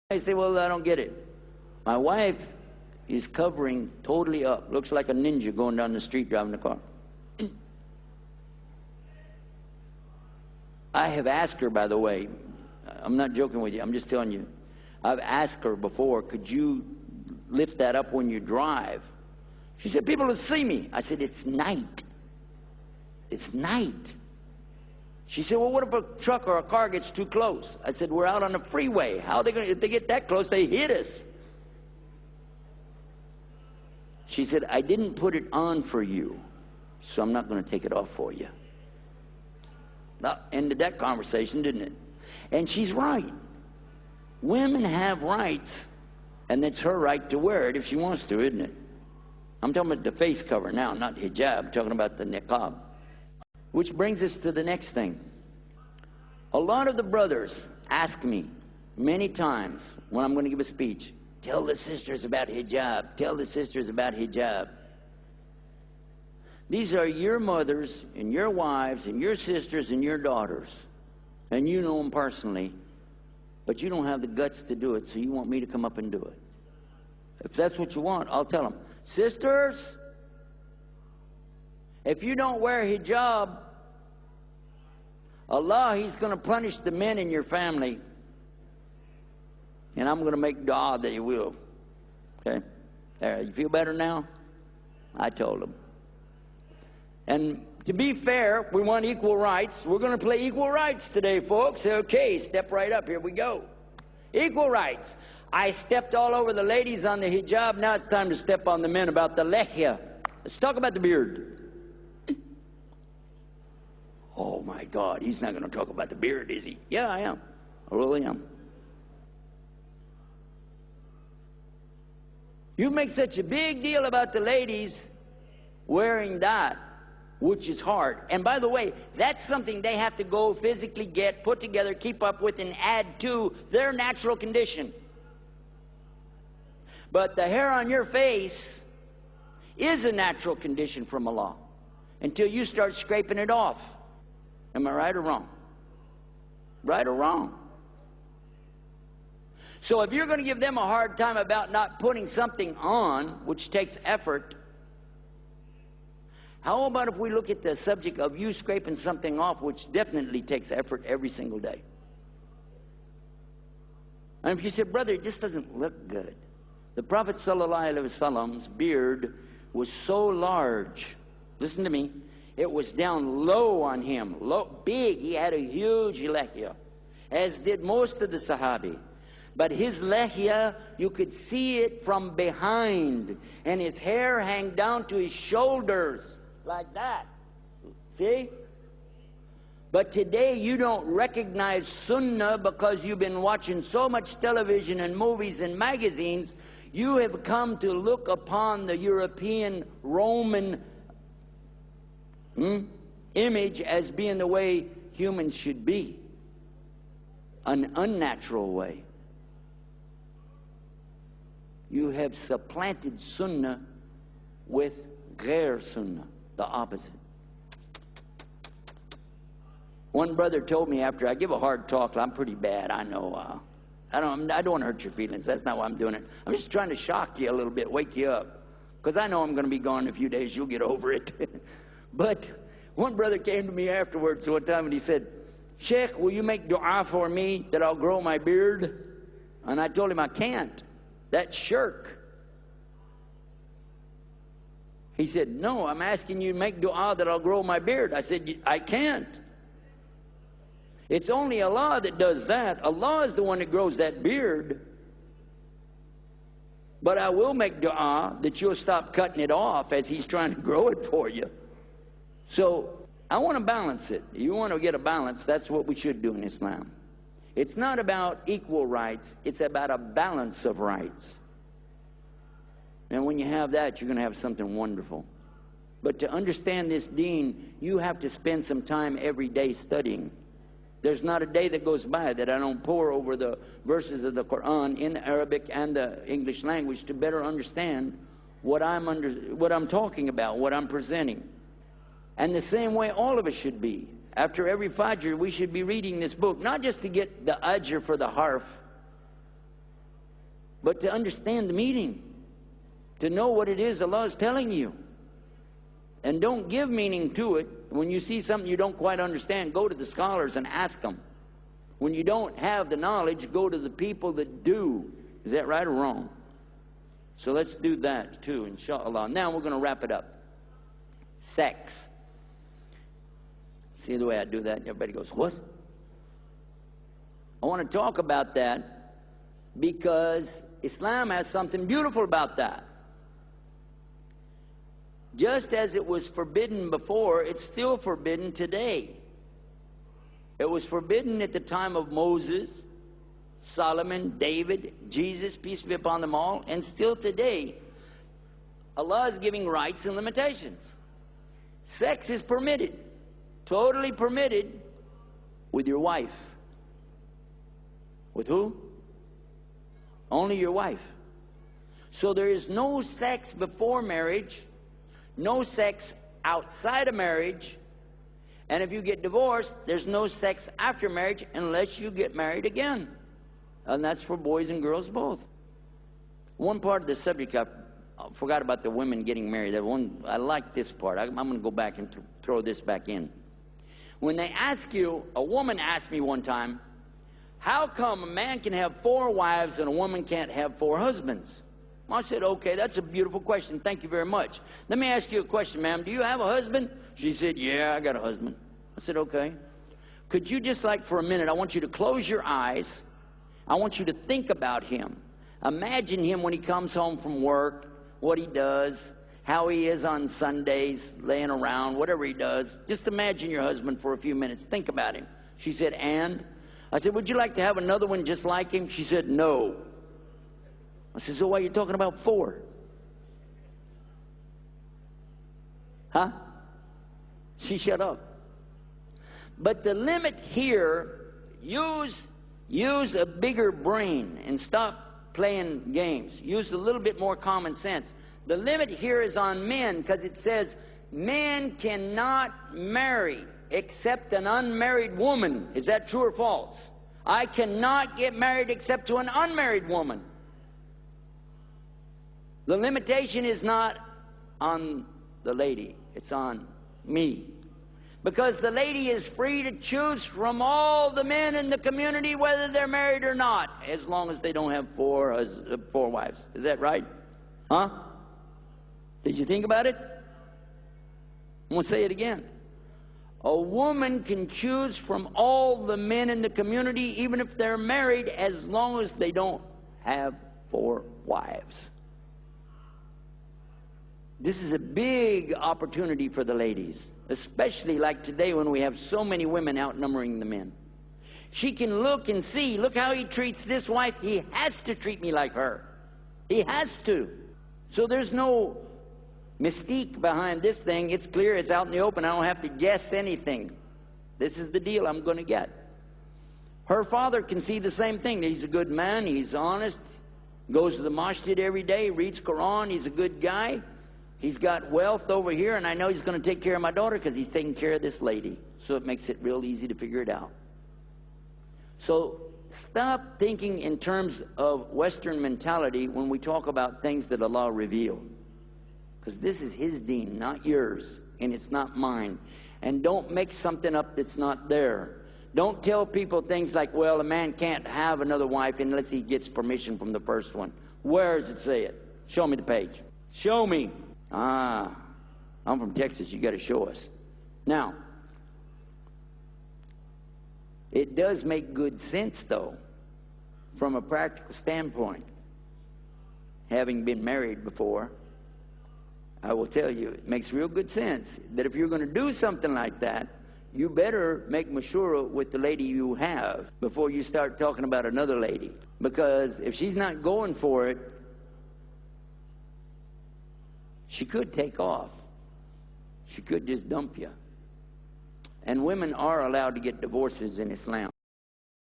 I say, well, I don't get it. My wife is covering totally up. Looks like a ninja going down the street driving the car. I have asked her, by the way, I'm not joking with you, I'm just telling you. I've asked her before, could you lift that up when you drive? She said, people will see me. I said, it's night. It's night. She said, well, what if a truck or a car gets too close? I said, we're out on the freeway. How are they going to, if they get that close, they hit us. She said, I didn't put it on for you, so I'm not going to take it off for you. That ended that conversation, didn't it? And she's right. Women have rights, and it's her right to wear it if she wants to, isn't it? I'm talking about the face cover now, not hijab. I'm talking about the niqab. Which brings us to the next thing. A lot of the brothers ask me many times when I'm going to give a speech, tell the sisters about hijab, tell the sisters about hijab. These are your mothers and your wives and your sisters and your daughters. And you know them personally, but you don't have the guts to do it, so you want me to come up and do it. If that's what you want, I'll tell them, sisters, if you don't wear hijab, Allah, He's going to punish the men in your family, and I'm going to make dua that He will. Okay? There, you feel better now? I told them. And to be fair, we want equal rights. We're going to play equal rights today, folks. Okay, step right up. Here we go. Equal rights. I stepped all over the ladies on the hijab. Now it's time to step on the men about the lehya. Let's talk about the beard. Oh my God, he's not going to talk about the beard, is he? Yeah, I am. I really am. You make such a big deal about the ladies wearing that, which is hard. And by the way, that's something they have to go physically get, put together, keep up with, and add to their natural condition. But the hair on your face is a natural condition from Allah until you start scraping it off. Am I right or wrong? Right or wrong? So if you're going to give them a hard time about not putting something on, which takes effort, how about if we look at the subject of you scraping something off, which definitely takes effort every single day? And if you said, brother, it just doesn't look good. The Prophet ﷺ's beard was so large, listen to me, it was down low on him, low, big. He had a huge lehya, as did most of the Sahabi. But his lehya, you could see it from behind, and his hair hang down to his shoulders, like that. See? But today you don't recognize sunnah because you've been watching so much television and movies and magazines. You have come to look upon the European Roman image as being the way humans should be, an unnatural way. You have supplanted sunnah with ghair sunnah, the opposite. One brother told me after I give a hard talk, I'm pretty bad, I know. I don't want to hurt your feelings. That's not why I'm doing it. I'm just trying to shock you a little bit, wake you up. Because I know I'm going to be gone in a few days. You'll get over it. But one brother came to me afterwards one time and he said, Sheikh, will you make dua for me that I'll grow my beard? And I told him I can't. That's shirk. He said, no, I'm asking you to make dua that I'll grow my beard. I said, I can't. It's only Allah that does that. Allah is the one that grows that beard. But I will make dua that you'll stop cutting it off as He's trying to grow it for you. So I want to balance it. You want to get a balance, that's what we should do in Islam. It's not about equal rights, it's about a balance of rights. And when you have that, you're going to have something wonderful. But to understand this deen, you have to spend some time every day studying. There's not a day that goes by that I don't pore over the verses of the Quran in the Arabic and the English language to better understand what I'm talking about, what I'm presenting. And the same way all of us should be. After every Fajr, we should be reading this book, not just to get the ajr for the harf, but to understand the meaning, to know what it is Allah is telling you. And don't give meaning to it. When you see something you don't quite understand, go to the scholars and ask them. When you don't have the knowledge, go to the people that do. Is that right or wrong? So let's do that too, inshallah. Now we're going to wrap it up. Sex. See the way I do that? Everybody goes, what? I want to talk about that because Islam has something beautiful about that. Just as it was forbidden before, it's still forbidden today. It was forbidden at the time of Moses, Solomon, David, Jesus, peace be upon them all, and still today, Allah is giving rights and limitations. Sex is permitted, totally permitted, with your wife. With who? Only your wife. So there is no sex before marriage, no sex outside of marriage, and if you get divorced, there's no sex after marriage unless you get married again. And that's for boys and girls both. One part of the subject, I forgot about the women getting married. I like this part. I'm going to go back and throw this back in. When they ask you, a woman asked me one time, how come a man can have 4 wives and a woman can't have 4 husbands? I said, okay, that's a beautiful question. Thank you very much. Let me ask you a question, ma'am. Do you have a husband? She said, yeah, I got a husband. I said, okay. Could you just like for a minute, I want you to close your eyes. I want you to think about him. Imagine him when he comes home from work, what he does, how he is on Sundays, laying around, whatever he does. Just imagine your husband for a few minutes. Think about him. She said, and? I said, would you like to have another one just like him? She said, no. I said, so why are you talking about 4? Huh? She shut up. But the limit here, use a bigger brain and stop playing games. Use a little bit more common sense. The limit here is on men because it says men cannot marry except an unmarried woman. Is that true or false? I cannot get married except to an unmarried woman. The limitation is not on the lady, it's on me. Because the lady is free to choose from all the men in the community whether they're married or not, as long as they don't have 4 wives. Is that right? Huh? Did you think about it? I'm going to say it again. A woman can choose from all the men in the community, even if they're married, as long as they don't have 4 wives. This is a big opportunity for the ladies, especially like today when we have so many women outnumbering the men. She can look and see, look how he treats this wife. He has to treat me like her. He has to. So there's no mystique behind this thing. It's clear, it's out in the open. I don't have to guess anything. This is the deal I'm going to get. Her father can see the same thing. He's a good man, he's honest, goes to the masjid every day, reads Quran, he's a good guy. He's got wealth over here, and I know he's going to take care of my daughter because he's taking care of this lady. So it makes it real easy to figure it out. So stop thinking in terms of Western mentality when we talk about things that Allah revealed. Because this is His deen, not yours, and it's not mine. And don't make something up that's not there. Don't tell people things like, well, a man can't have another wife unless he gets permission from the first one. Where does it say it? Show me the page. Show me. I'm from Texas. You got to show us. Now, it does make good sense, though, from a practical standpoint. Having been married before, I will tell you, it makes real good sense that if you're going to do something like that, you better make mashura with the lady you have before you start talking about another lady. Because if she's not going for it, she could take off. She could just dump you. And women are allowed to get divorces in Islam.